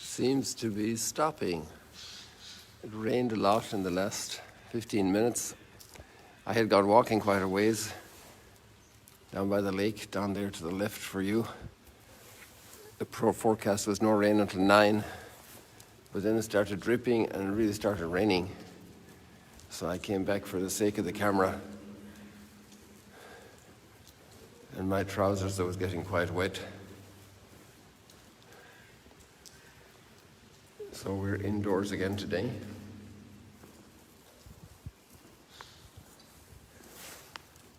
seems to be stopping. It rained a lot in the last 15 minutes. I had gone walking quite a ways down by the lake, down there to the left for you. The forecast was no rain until 9, but then it started dripping and it really started raining. So I came back for the sake of the camera. And my trousers that was getting quite wet. So we're indoors again today.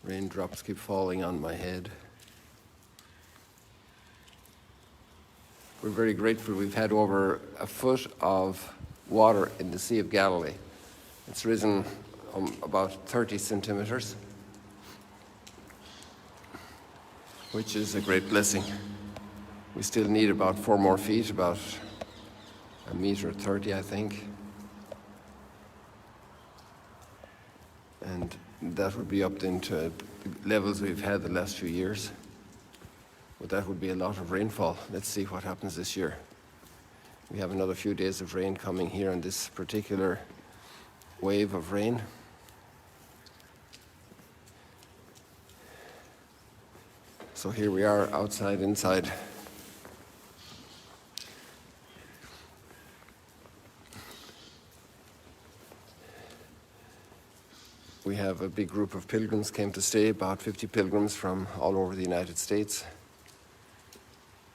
Raindrops keep falling on my head. We're very grateful. We've had over a foot of water in the Sea of Galilee. It's risen about 30 centimeters, which is a great blessing. We still need about 4 more feet, about 1.30 meters, I think. And that would be up into levels we've had the last few years. But that would be a lot of rainfall. Let's see what happens this year. We have another few days of rain coming here on this particular wave of rain. So here we are, outside, inside. We have a big group of pilgrims came to stay, about 50 pilgrims from all over the United States,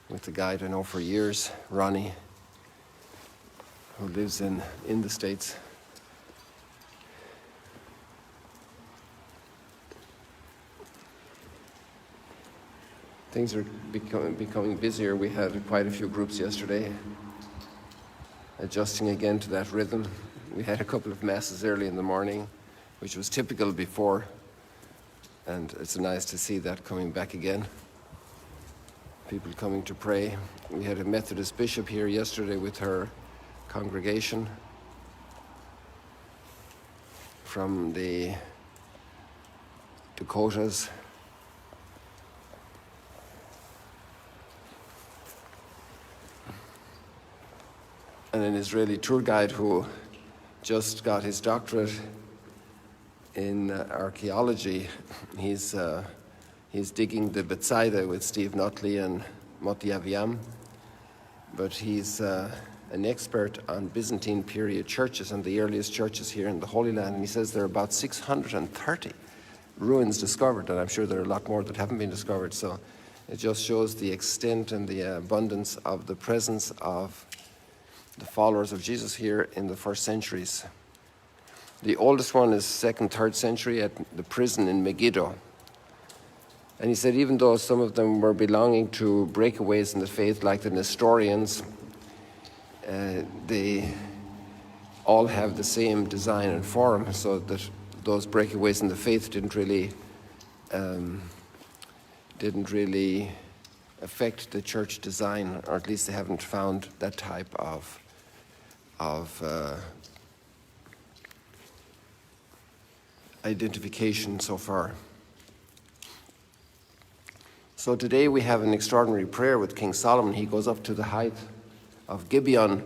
with the guide I know for years, Ronnie, who lives in the States. Things are becoming busier. We had quite a few groups yesterday, adjusting again to that rhythm. We had a couple of masses early in the morning, which was typical before, and it's nice to see that coming back again. People coming to pray. We had a Methodist bishop here yesterday with her congregation from the Dakotas. And an Israeli tour guide who just got his doctorate in archaeology. He's digging the Bethsaida with Steve Notley and Moti Aviam, but he's an expert on Byzantine period churches and the earliest churches here in the Holy Land, and he says there are about 630 ruins discovered, and I'm sure there are a lot more that haven't been discovered. So it just shows the extent and the abundance of the presence of the followers of Jesus here in the first centuries. The oldest one is 2nd, 3rd century at the prison in Megiddo. And he said even though some of them were belonging to breakaways in the faith, like the Nestorians, they all have the same design and form, so that those breakaways in the faith didn't really affect the church design, or at least they haven't found that type of identification so far. So today we have an extraordinary prayer with King Solomon. He goes up to the height of Gibeon,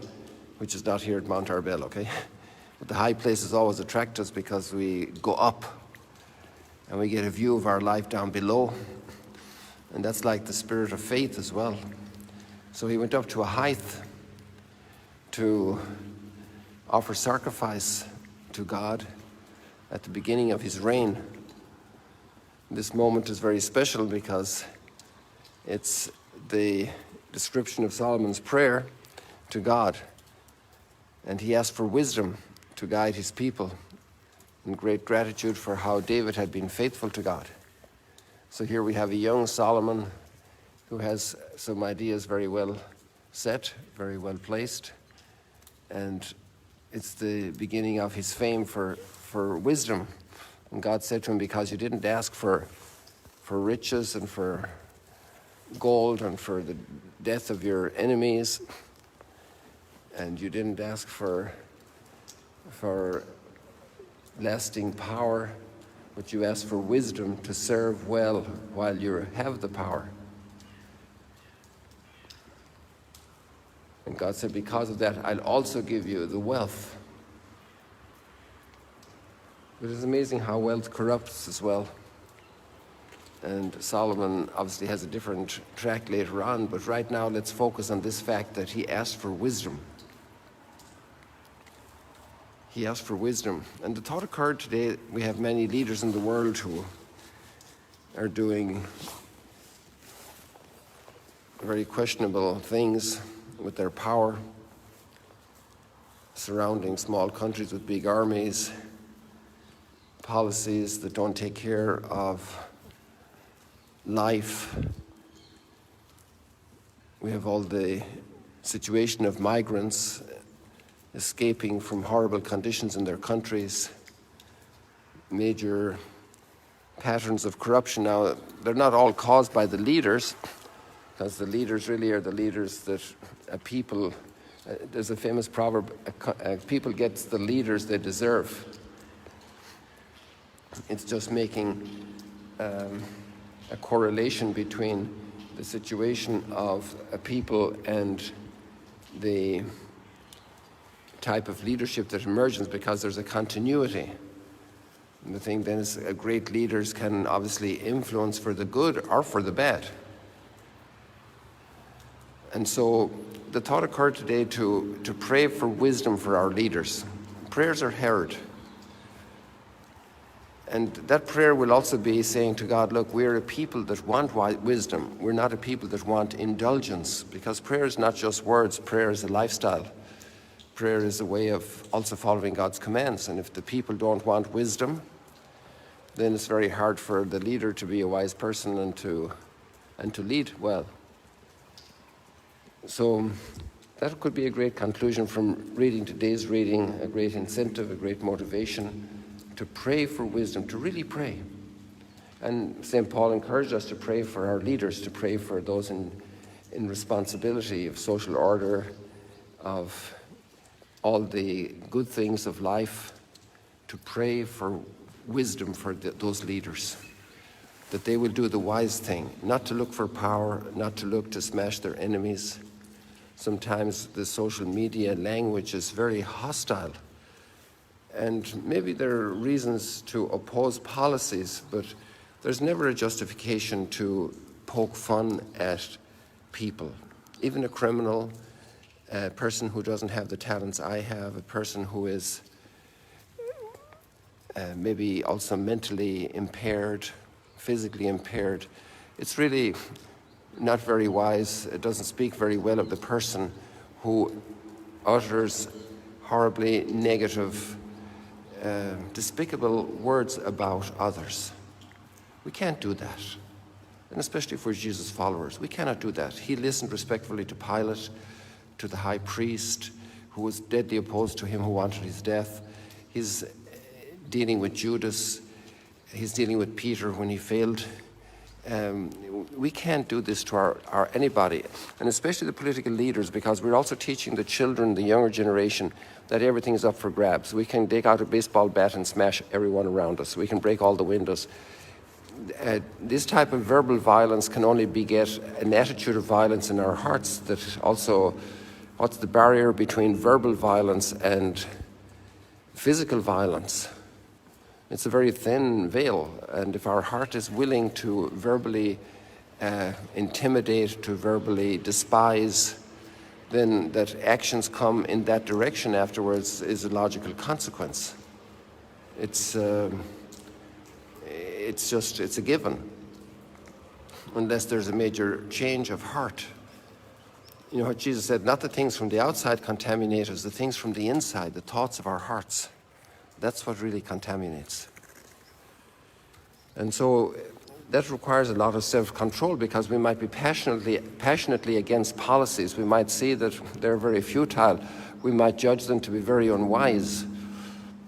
which is not here at Mount Arbel, okay? But the high places always attract us because we go up and we get a view of our life down below. And that's like the spirit of faith as well. So he went up to a height to offer sacrifice to God at the beginning of his reign. This moment is very special because it's the description of Solomon's prayer to God. And he asked for wisdom to guide his people in great gratitude for how David had been faithful to God. So here we have a young Solomon who has some ideas very well set, very well placed. And it's the beginning of his fame for wisdom. And God said to him, because you didn't ask for riches and for gold and for the death of your enemies, and you didn't ask for lasting power, but you asked for wisdom to serve well while you have the power. And God said, because of that, I'll also give you the wealth. But it's amazing how wealth corrupts as well. And Solomon obviously has a different track later on, but right now let's focus on this fact that he asked for wisdom. He asked for wisdom. And the thought occurred today, we have many leaders in the world who are doing very questionable things with their power, surrounding small countries with big armies, policies that don't take care of life. We have all the situation of migrants escaping from horrible conditions in their countries, major patterns of corruption. Now, they're not all caused by the leaders, because the leaders really are the leaders that a people, there's a famous proverb, a people gets the leaders they deserve. It's just making a correlation between the situation of a people and the type of leadership that emerges, because there's a continuity. And the thing then is, great leaders can obviously influence for the good or for the bad. And so the thought occurred today to pray for wisdom for our leaders. Prayers are heard. And that prayer will also be saying to God, look, we're a people that want wisdom. We're not a people that want indulgence, because prayer is not just words. Prayer is a lifestyle. Prayer is a way of also following God's commands. And if the people don't want wisdom, then it's very hard for the leader to be a wise person and to lead well. So that could be a great conclusion from reading today's reading, a great incentive, a great motivation to pray for wisdom, to really pray. And St. Paul encouraged us to pray for our leaders, to pray for those in responsibility of social order, of all the good things of life, to pray for wisdom for those leaders, that they will do the wise thing, not to look for power, not to look to smash their enemies. Sometimes the social media language is very hostile, and maybe there are reasons to oppose policies, but there's never a justification to poke fun at people, even a criminal, a person who doesn't have the talents I have, a person who is maybe also mentally impaired, physically impaired. It's really not very wise. It doesn't speak very well of the person who utters horribly negative, despicable words about others. We can't do that. And especially for Jesus' followers, we cannot do that. He listened respectfully to Pilate, to the high priest, who was deadly opposed to him, who wanted his death. He's dealing with Judas. He's dealing with Peter when he failed. We can't do this to our anybody, and especially the political leaders, because we're also teaching the children, the younger generation, that everything is up for grabs. We can take out a baseball bat and smash everyone around us. We can break all the windows. This type of verbal violence can only beget an attitude of violence in our hearts. That also, what's the barrier between verbal violence and physical violence? It's a very thin veil, and if our heart is willing to verbally intimidate, to verbally despise, then that actions come in that direction afterwards is a logical consequence. It's a given, unless there's a major change of heart. You know what Jesus said, not the things from the outside contaminate us, the things from the inside, the thoughts of our hearts. That's what really contaminates. And so that requires a lot of self-control, because we might be passionately against policies. We might see that they're very futile. We might judge them to be very unwise.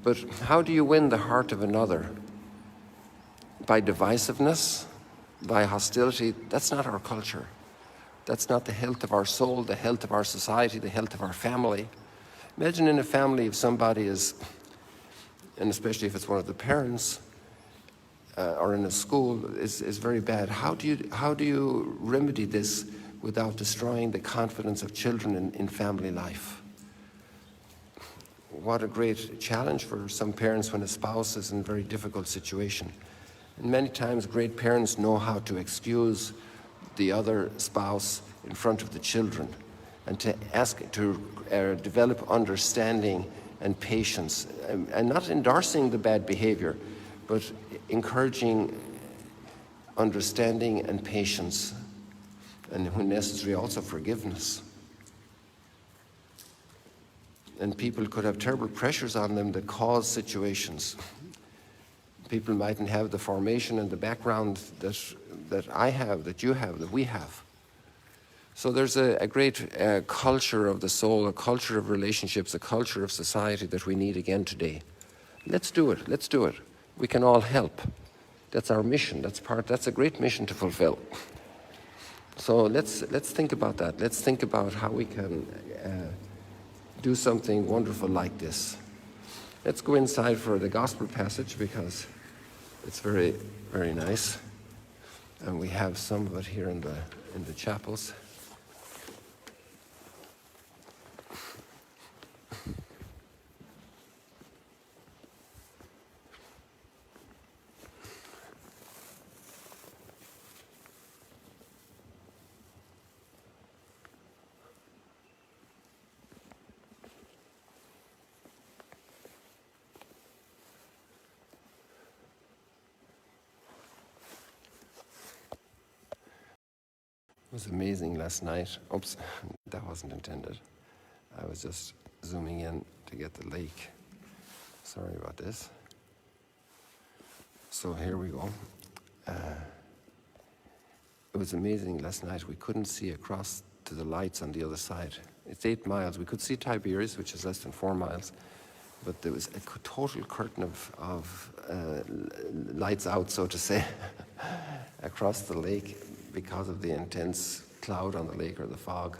But how do you win the heart of another? By divisiveness? By hostility? That's not our culture. That's not the health of our soul, the health of our society, the health of our family. Imagine in a family if somebody is, and especially if it's one of the parents, or in a school, is very bad. How do you remedy this without destroying the confidence of children in family life. What a great challenge for some parents when a spouse is in a very difficult situation. And many times great parents know how to excuse the other spouse in front of the children and to ask to develop understanding and patience, and not endorsing the bad behavior, but encouraging understanding and patience, and when necessary also forgiveness. And people could have terrible pressures on them that cause situations. People mightn't have the formation and the background that I have, that you have, that we have. So there's a great culture of the soul, a culture of relationships, a culture of society that we need again today. Let's do it. Let's do it. We can all help. That's our mission. That's a great mission to fulfill. So let's think about that. Let's think about how we can do something wonderful like this. Let's go inside for the gospel passage because it's very, very nice. And we have some of it here in the chapels. It was amazing last night. Oops, that wasn't intended. I was just zooming in to get the lake. Sorry about this. So here we go. It was amazing last night. We couldn't see across to the lights on the other side. It's 8 miles. We could see Tiberias, which is less than 4 miles. But there was a total curtain of lights out, so to say, across the lake, because of the intense cloud on the lake or the fog.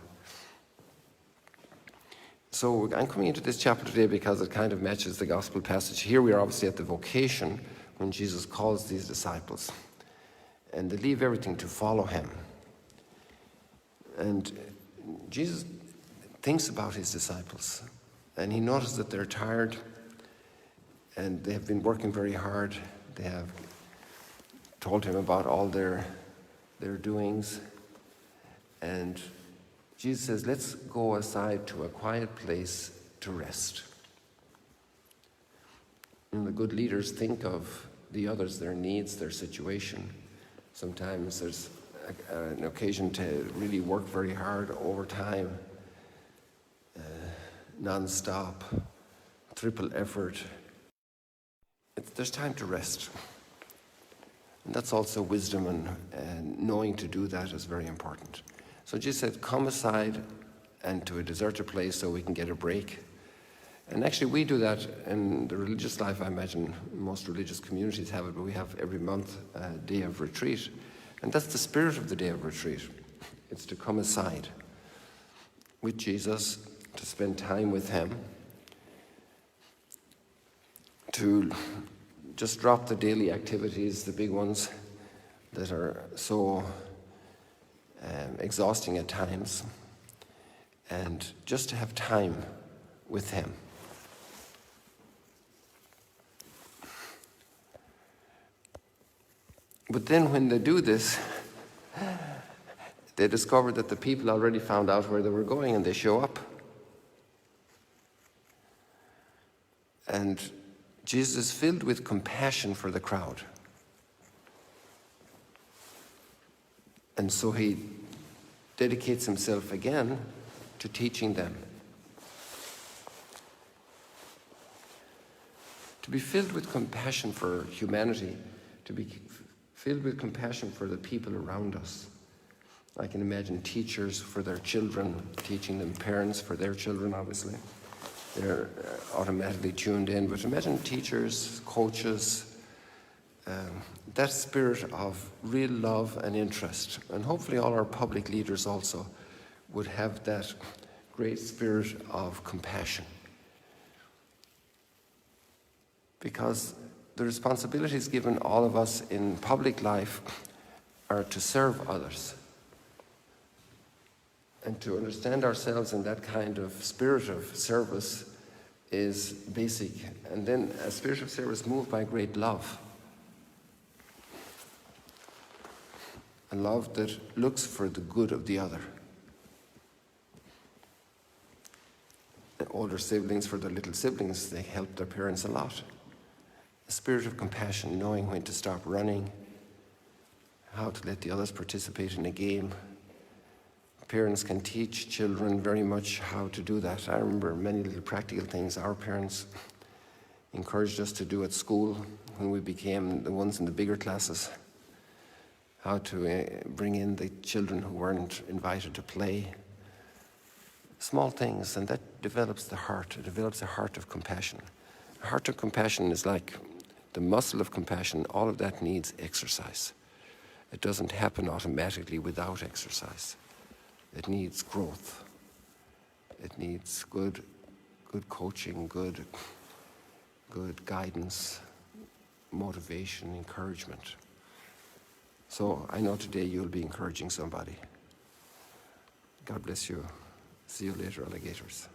So I'm coming into this chapter today because it kind of matches the gospel passage. Here we are obviously at the vocation when Jesus calls these disciples. And they leave everything to follow him. And Jesus thinks about his disciples. And he notices that they're tired. And they have been working very hard. They have told him about all their doings. And Jesus says, let's go aside to a quiet place to rest. And the good leaders think of the others, their needs, their situation. Sometimes there's an occasion to really work very hard, overtime, non-stop, triple effort. There's time to rest. And that's also wisdom, and knowing to do that is very important. So Jesus said, come aside and to a deserted place so we can get a break. And actually we do that in the religious life. I imagine most religious communities have it, but we have every month a day of retreat. And that's the spirit of the day of retreat. It's to come aside with Jesus, to spend time with him, to just drop the daily activities, the big ones that are so exhausting at times, and just to have time with him. But then when they do this, they discover that the people already found out where they were going, and they show up. And Jesus is filled with compassion for the crowd. And so he dedicates himself again to teaching them. To be filled with compassion for humanity, to be filled with compassion for the people around us. I can imagine teachers for their children, teaching them, parents for their children, obviously. They're automatically tuned in. But imagine teachers, coaches, that spirit of real love and interest. And hopefully all our public leaders also would have that great spirit of compassion. Because the responsibilities given all of us in public life are to serve others. And to understand ourselves in that kind of spirit of service is basic. And then a spirit of service moved by great love. A love that looks for the good of the other. The older siblings, for their little siblings, they help their parents a lot. A spirit of compassion, knowing when to stop running, how to let the others participate in a game. Parents can teach children very much how to do that. I remember many little practical things our parents encouraged us to do at school when we became the ones in the bigger classes. How to bring in the children who weren't invited to play. Small things, and that develops the heart. It develops a heart of compassion. A heart of compassion is like the muscle of compassion. All of that needs exercise. It doesn't happen automatically without exercise. It needs growth. It needs good coaching, good guidance, motivation, encouragement. So I know today you'll be encouraging somebody. God bless you. See you later, alligators.